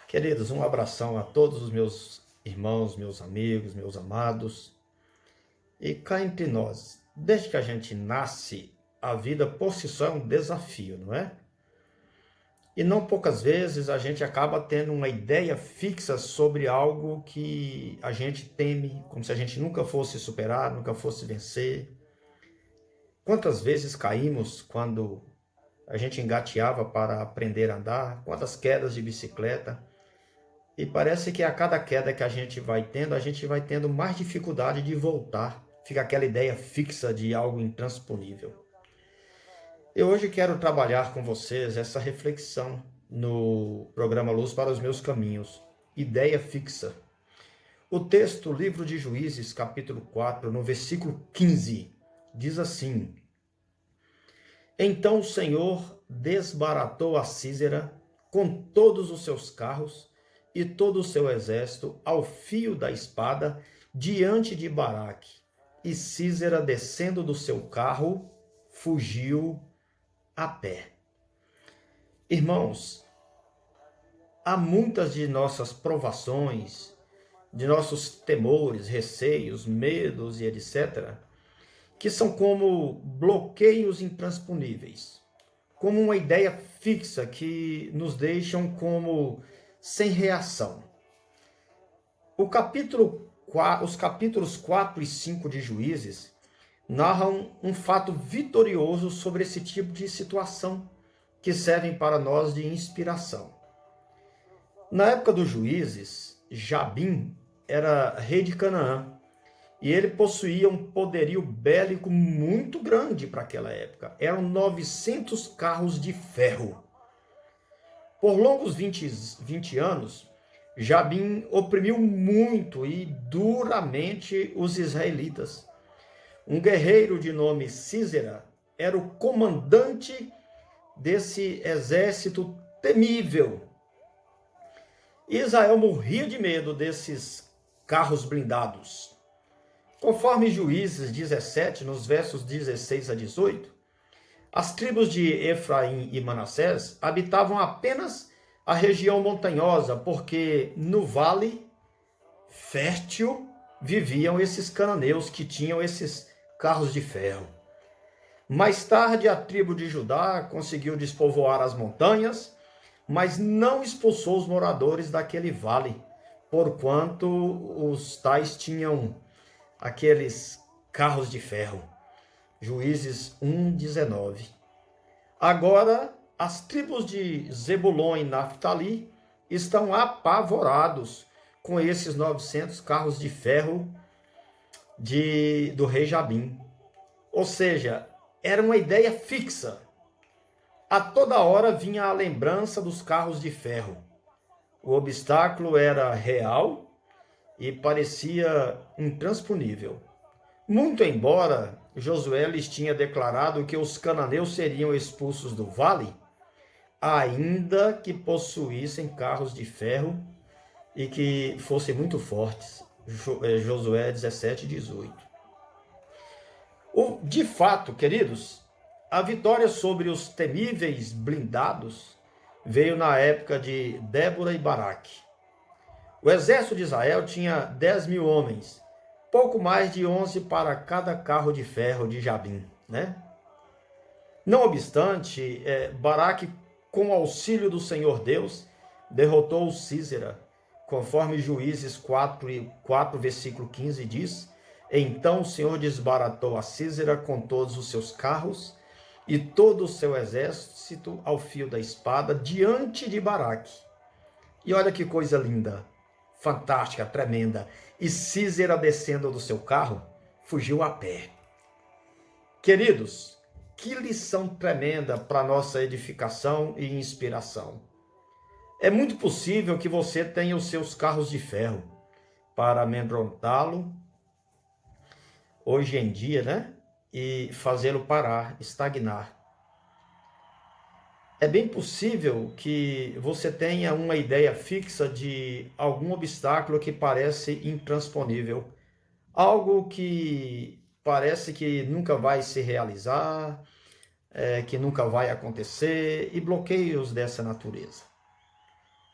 Queridos, um abração a todos os meus irmãos, meus amigos, meus amados. E cá entre nós, desde que a gente nasce, a vida por si só é um desafio, não é? E não poucas vezes a gente acaba tendo uma ideia fixa sobre algo que a gente teme, como se a gente nunca fosse superar, nunca fosse vencer. Quantas vezes caímos quando a gente engateava para aprender a andar? Quantas quedas de bicicleta? E parece que a cada queda que a gente vai tendo mais dificuldade de voltar. Fica aquela ideia fixa de algo intransponível. Eu hoje quero trabalhar com vocês essa reflexão no programa Luz para os Meus Caminhos. Ideia fixa. O texto, livro de Juízes, capítulo 4, no versículo 15, diz assim: Então o Senhor desbaratou a Císera com todos os seus carros e todo o seu exército ao fio da espada diante de Baraque. E Císera, descendo do seu carro, fugiu a pé. Irmãos, há muitas de nossas provações, de nossos temores, receios, medos e etc., que são como bloqueios intransponíveis, como uma ideia fixa que nos deixam como sem reação. Os capítulos 4 e 5 de Juízes narram um fato vitorioso sobre esse tipo de situação, que servem para nós de inspiração. Na época dos Juízes, Jabim era rei de Canaã, e ele possuía um poderio bélico muito grande para aquela época. Eram 900 carros de ferro. Por longos 20 anos, Jabim oprimiu muito e duramente os israelitas. Um guerreiro de nome Císera era o comandante desse exército temível. Israel morria de medo desses carros blindados. Conforme Juízes 17, nos versos 16 a 18, as tribos de Efraim e Manassés habitavam apenas a região montanhosa, porque no vale fértil viviam esses cananeus que tinham esses carros de ferro. Mais tarde, a tribo de Judá conseguiu despovoar as montanhas, mas não expulsou os moradores daquele vale, porquanto os tais tinham aqueles carros de ferro. Juízes 1:19. Agora, as tribos de Zebulon e Naftali estão apavorados com esses 900 carros de ferro do rei Jabim. Ou seja, era uma ideia fixa. A toda hora vinha a lembrança dos carros de ferro. O obstáculo era real e parecia intransponível. Muito embora Josué lhes tinha declarado que os cananeus seriam expulsos do vale, ainda que possuíssem carros de ferro e que fossem muito fortes. Josué 17:18. De fato, queridos, a vitória sobre os temíveis blindados veio na época de Débora e Baraque. O exército de Israel tinha 10.000 homens, pouco mais de 11 para cada carro de ferro de Jabim, né? Não obstante, Baraque, com o auxílio do Senhor Deus, derrotou Císera, conforme Juízes 4, versículo 15 diz: Então o Senhor desbaratou a Císera com todos os seus carros e todo o seu exército ao fio da espada diante de Baraque. E olha que coisa linda, fantástica, tremenda. E Císera, descendo do seu carro, fugiu a pé. Queridos, que lição tremenda para nossa edificação e inspiração. É muito possível que você tenha os seus carros de ferro para amedrontá-lo hoje em dia, né? E fazê-lo parar, estagnar. É bem possível que você tenha uma ideia fixa de algum obstáculo que parece intransponível. Algo que parece que nunca vai se realizar, que nunca vai acontecer, e bloqueios dessa natureza.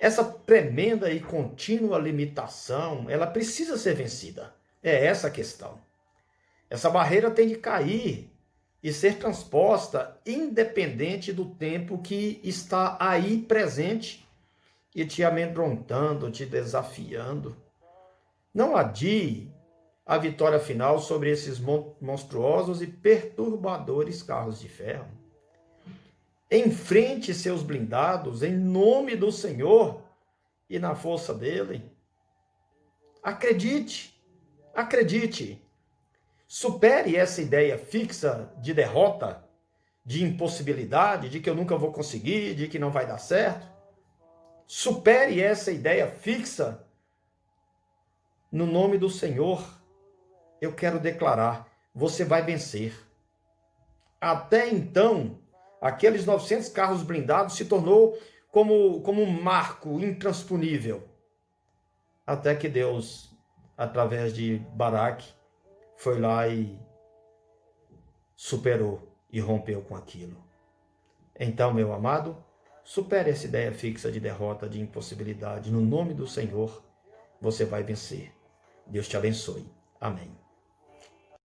essa tremenda e contínua limitação, ela precisa ser vencida. É essa a questão. Essa barreira tem de cair e ser transposta independente do tempo que está aí presente e te amedrontando, te desafiando. Não adie a vitória final sobre esses monstruosos e perturbadores carros de ferro. Enfrente seus blindados em nome do Senhor e na força dele. Acredite, acredite. Supere essa ideia fixa de derrota, de impossibilidade, de que eu nunca vou conseguir, de que não vai dar certo. Supere essa ideia fixa. No nome do Senhor, eu quero declarar, você vai vencer. Até então, aqueles 900 carros blindados se tornou como um marco intransponível. Até que Deus, através de Baraque, foi lá e superou e rompeu com aquilo. Então, meu amado, supere essa ideia fixa de derrota, de impossibilidade. No nome do Senhor, você vai vencer. Deus te abençoe. Amém.